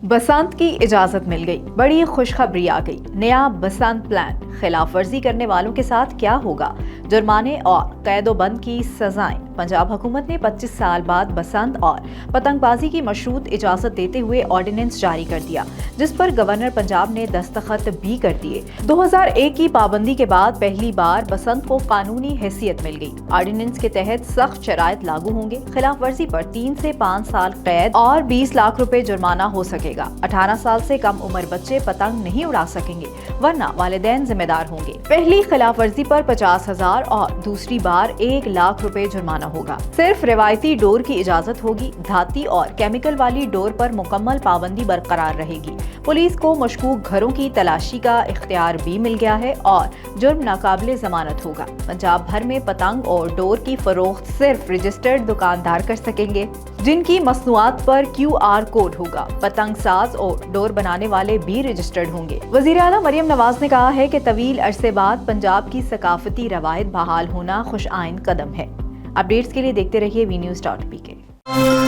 बसंत की इजाजत मिल गई, बड़ी खुशखबरी आ गई। नया बसंत प्लान, खिलाफ वर्जी करने वालों के साथ क्या होगा, जुर्माने और कैदोबंद की सजाएं। पंजाब हुकूमत ने 25 साल बाद बसंत और पतंगबाजी की मशरूत इजाजत देते हुए ऑर्डिनेंस जारी कर दिया, जिस पर गवर्नर पंजाब ने दस्तखत भी कर दिए। 2001 की पाबंदी के बाद पहली बार बसंत को कानूनी हैसियत मिल गई। ऑर्डिनेंस के तहत सख्त शराइत लागू होंगे। खिलाफ वर्जी पर 3 से 5 साल कैद और 20 लाख रुपए जुर्माना हो सकेगा। 18 साल से कम उम्र बच्चे पतंग नहीं उड़ा सकेंगे, वरना वालिदैन जिम्मेदार होंगे। पहली खिलाफ वर्जी पर 50,000 और दूसरी बार 1 लाख रुपए जुर्माना होगा। सिर्फ रिवायती डोर की इजाजत होगी। धाती और केमिकल वाली डोर पर मुकम्मल पाबंदी बरकरार रहेगी। पुलिस को मशकूक घरों की तलाशी का इख्तियार भी मिल गया है और जुर्म नाकाबिले जमानत होगा। पंजाब भर में पतंग और डोर की फरोख्त सिर्फ रजिस्टर्ड दुकानदार कर सकेंगे, जिनकी मसनूआत पर QR कोड होगा। पतंग साज और डोर बनाने वाले भी रजिस्टर्ड होंगे। वज़ीर आला मरियम नवाज ने कहा है कि तवील अरसे बाद पंजाब की सकाफती रवायत बहाल होना खुश आइन कदम है। अपडेट्स के लिए देखते रहिए VNews.pk।